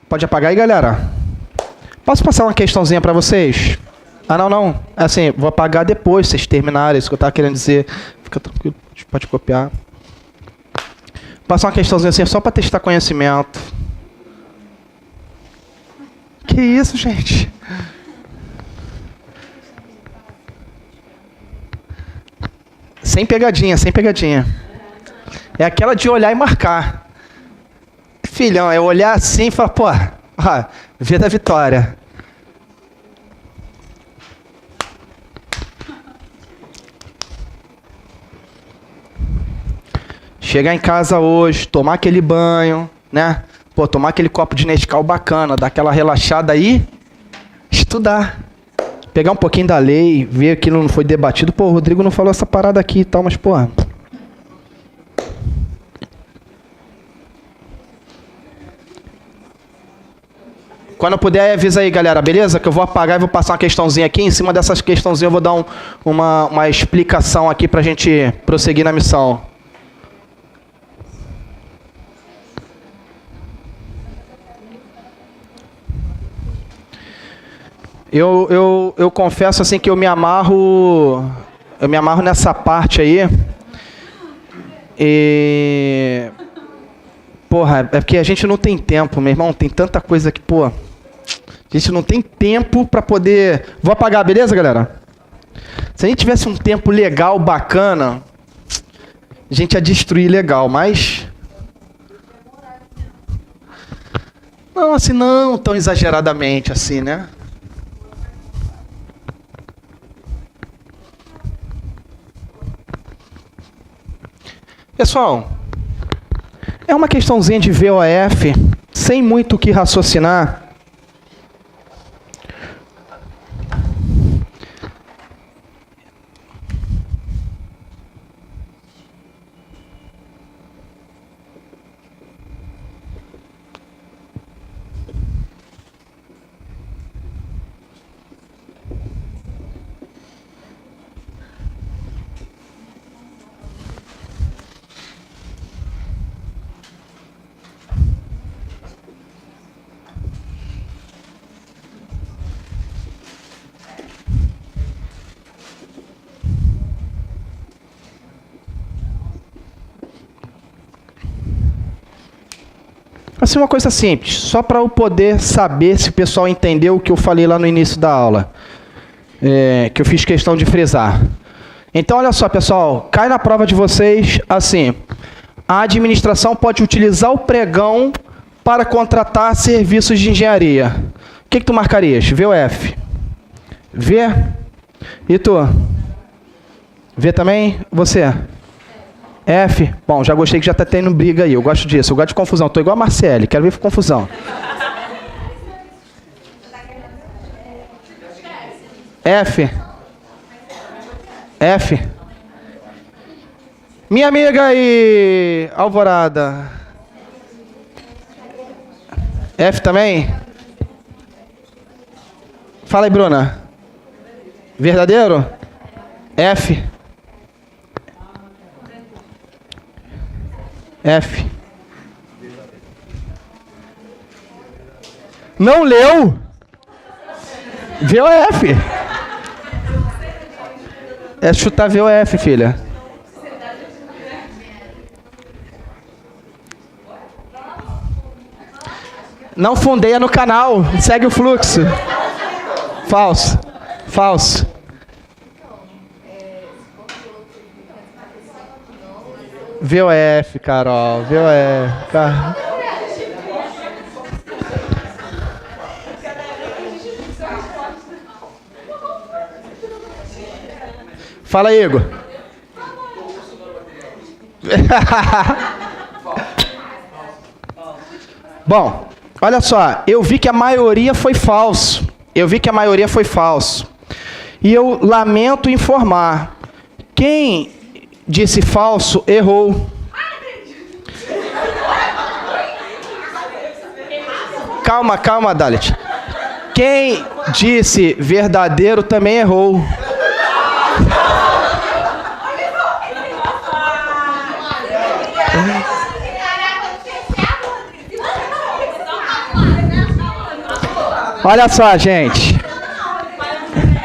Pode apagar aí, galera? Posso passar uma questãozinha para vocês? Ah, não. Assim, vou apagar depois, vocês terminarem. Isso que eu tava querendo dizer. Fica tranquilo, pode copiar. Passar uma questãozinha assim, só para testar conhecimento. Que isso, gente? Sem pegadinha. É aquela de olhar e marcar. Filhão, é olhar assim e falar, pô, ó, vê da vitória. Chegar em casa hoje, tomar aquele banho, né? Pô, tomar aquele copo de Nescau bacana, dar aquela relaxada aí, estudar. Pegar um pouquinho da lei, ver que não foi debatido. Pô, o Rodrigo não falou essa parada aqui e tal, mas, pô... Quando eu puder, avisa aí, galera, beleza? Que eu vou apagar e vou passar uma questãozinha aqui. Em cima dessas questãozinhas eu vou dar uma explicação aqui pra gente prosseguir na missão. Eu confesso assim que eu me amarro nessa parte aí. E... Porra, é porque a gente não tem tempo, meu irmão. Tem tanta coisa que, pô... A gente não tem tempo pra poder... Vou apagar, beleza, galera? Se a gente tivesse um tempo legal, bacana, a gente ia destruir legal, mas... Não, assim, não tão exageradamente assim, né? Pessoal, é uma questãozinha de VOF, sem muito o que raciocinar. Assim, uma coisa simples, só para eu poder saber se o pessoal entendeu o que eu falei lá no início da aula, que eu fiz questão de frisar. Então, olha só, pessoal, cai na prova de vocês, assim, a administração pode utilizar o pregão para contratar serviços de engenharia. O que tu marcarias? VOF. V? E tu? V também? Você? F? Bom, já gostei que já tá tendo briga aí. Eu gosto disso. Eu gosto de confusão. Tô igual a Marcele. Quero ver confusão. F? F? Minha amiga aí, Alvorada. F também? Fala aí, Bruna. Verdadeiro? F? F. Não leu? VOF. É chutar VOF, filha. Não fundeia no canal. Segue o fluxo. Falso. Falso. VOF, Carol. VOF. Fala aí, Igor. Bom, olha só. Eu vi que a maioria foi falso. E eu lamento informar. Quem disse falso, errou. Calma, Dalit. Quem disse verdadeiro também errou. Olha só, gente.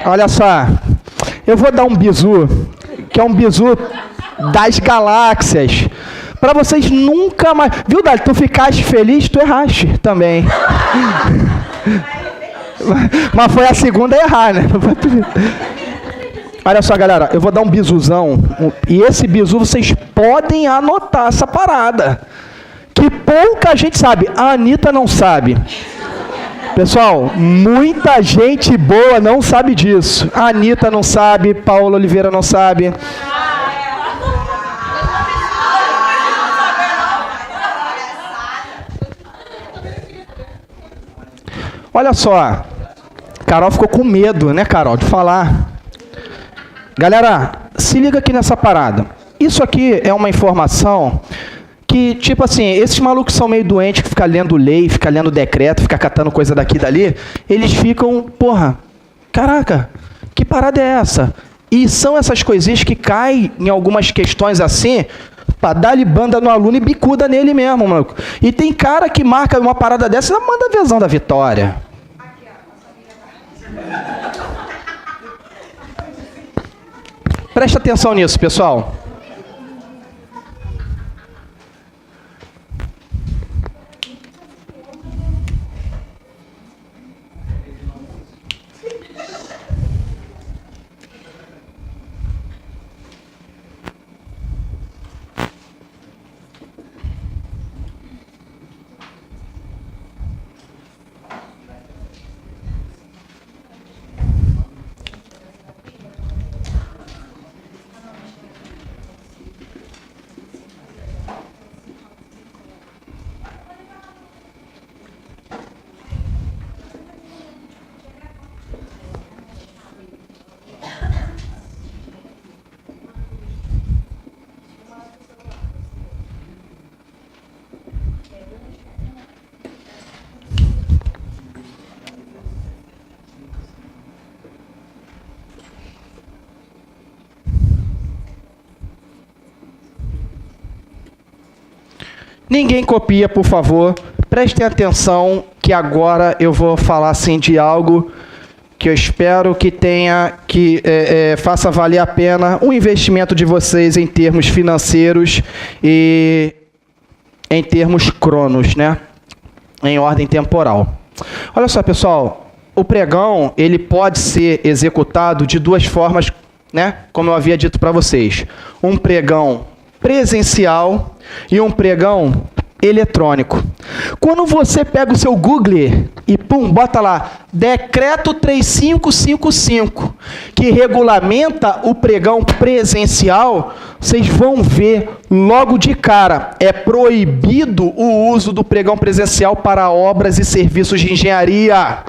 Olha só. Eu vou dar um bizu, que é um bizu das galáxias. Pra vocês nunca mais... Viu, Dali? Tu ficaste feliz, tu erraste também. Mas foi a segunda a errar, né? Olha só, galera. Eu vou dar um bizuzão. E esse bizu, vocês podem anotar essa parada. Que pouca gente sabe. A Anitta não sabe. Pessoal, muita gente boa não sabe disso. A Anitta não sabe, Paola Oliveira não sabe. Olha só, Carol ficou com medo, né, Carol, de falar. Galera, se liga aqui nessa parada. Isso aqui é uma informação que, tipo assim, esses malucos são meio doentes, que ficam lendo lei, ficam lendo decreto, ficam catando coisa daqui e dali, eles ficam, porra, caraca, que parada é essa? E são essas coisinhas que caem em algumas questões assim, pra dar-lhe banda no aluno e bicuda nele mesmo, maluco. E tem cara que marca uma parada dessa e manda a visão da vitória. Presta atenção nisso, pessoal. Ninguém copia, por favor. Prestem atenção que agora eu vou falar assim de algo que eu espero que tenha, que faça valer a pena o investimento de vocês em termos financeiros e em termos cronos, né? Em ordem temporal. Olha só, pessoal, o pregão ele pode ser executado de duas formas, né? Como eu havia dito para vocês. Um pregão presencial e um pregão eletrônico. Quando você pega o seu Google e bota lá Decreto 3555, que regulamenta o pregão presencial, vocês vão ver logo de cara, é proibido o uso do pregão presencial para obras e serviços de engenharia.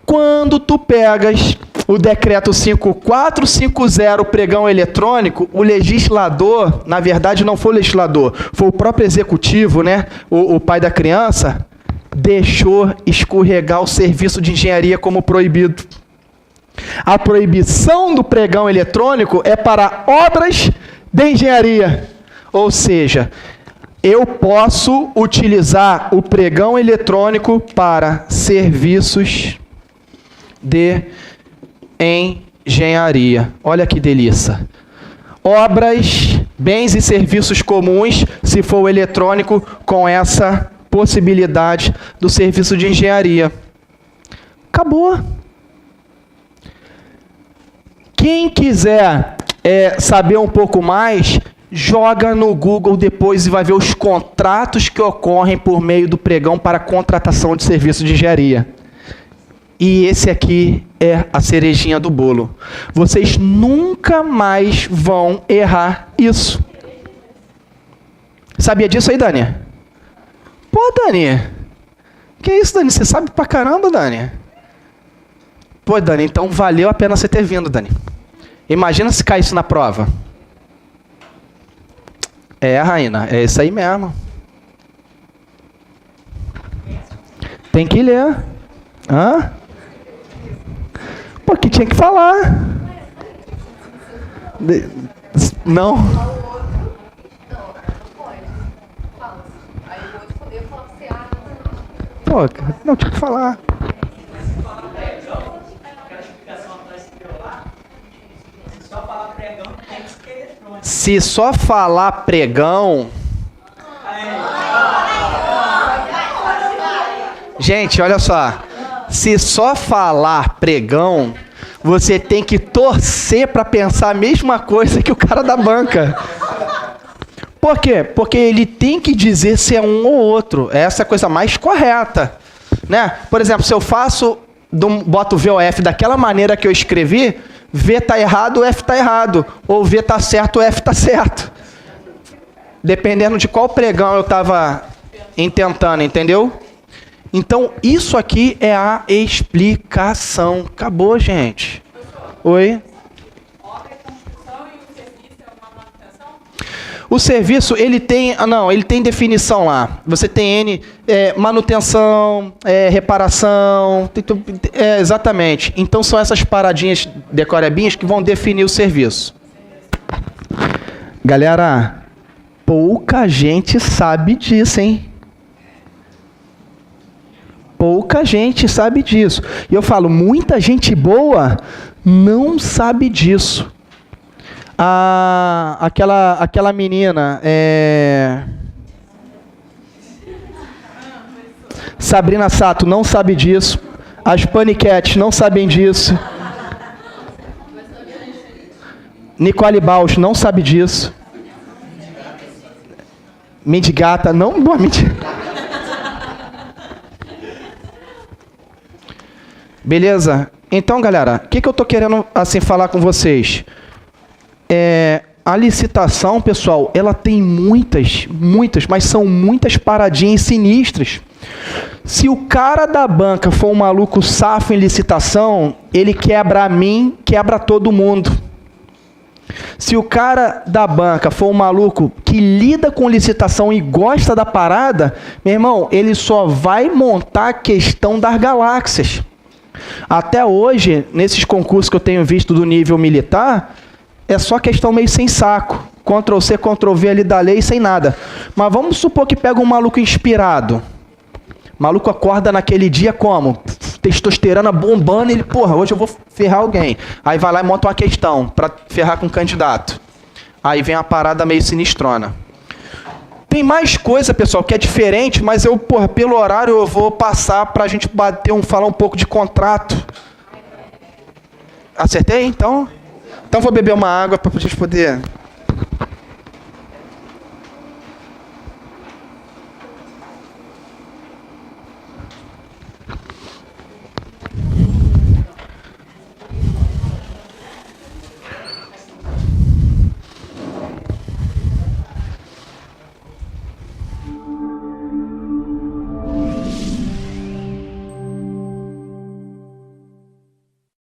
Quando tu pegas o decreto 5450, pregão eletrônico, o legislador, na verdade não foi o legislador, foi o próprio executivo, né? O pai da criança, deixou escorregar o serviço de engenharia como proibido. A proibição do pregão eletrônico é para obras de engenharia. Ou seja, eu posso utilizar o pregão eletrônico para serviços de engenharia. Olha que delícia. Obras, bens e serviços comuns, se for o eletrônico, com essa possibilidade do serviço de engenharia. Acabou. Quem quiser saber um pouco mais, joga no Google depois e vai ver os contratos que ocorrem por meio do pregão para contratação de serviço de engenharia. E esse aqui é a cerejinha do bolo. Vocês nunca mais vão errar isso. Sabia disso aí, Dani? Pô, Dani. Que isso, Dani? Você sabe pra caramba, Dani? Pô, Dani, então valeu a pena você ter vindo, Dani. Imagina se caísse na prova. Raina, é isso aí mesmo. Tem que ler. Hã? Pô, que tinha que falar. Não. Pô, não tinha que falar. Se só falar pregão... Gente, olha só. Se só falar pregão, você tem que torcer para pensar a mesma coisa que o cara da banca. Por quê? Porque ele tem que dizer se é um ou outro. Essa é a coisa mais correta, né? Por exemplo, se eu boto o V ou F daquela maneira que eu escrevi, V tá errado, F tá errado. Ou V tá certo, F tá certo. Dependendo de qual pregão eu estava intentando, entendeu? Então, isso aqui é a explicação. Acabou, gente. Oi? O serviço, ele tem... Não, ele tem definição lá. Você tem N... manutenção, reparação... exatamente. Então, são essas paradinhas decorebinhas que vão definir o serviço. Galera, pouca gente sabe disso, hein? Pouca gente sabe disso. E eu falo, muita gente boa não sabe disso. Aquela menina, Sabrina Sato não sabe disso. As Paniquetes não sabem disso. Nicole Baus não sabe disso. Mendigata não... Boa, mentira. Beleza? Então, galera, o que eu estou querendo assim falar com vocês? A licitação, pessoal, ela tem muitas, mas são muitas paradinhas sinistras. Se o cara da banca for um maluco safo em licitação, ele quebra a mim, quebra todo mundo. Se o cara da banca for um maluco que lida com licitação e gosta da parada, meu irmão, ele só vai montar a questão das galáxias. Até hoje, nesses concursos que eu tenho visto do nível militar, é só questão meio sem saco. Ctrl+C, Ctrl+V ali da lei, sem nada. Mas vamos supor que pega um maluco inspirado. O maluco acorda naquele dia como? Testosterona bombando, ele, porra, hoje eu vou ferrar alguém. Aí vai lá e monta uma questão para ferrar com o candidato. Aí vem a parada meio sinistrona. Tem mais coisa, pessoal, que é diferente, mas eu, porra, pelo horário eu vou passar para a gente falar um pouco de contrato. Acertei, então? Então vou beber uma água para a gente poder...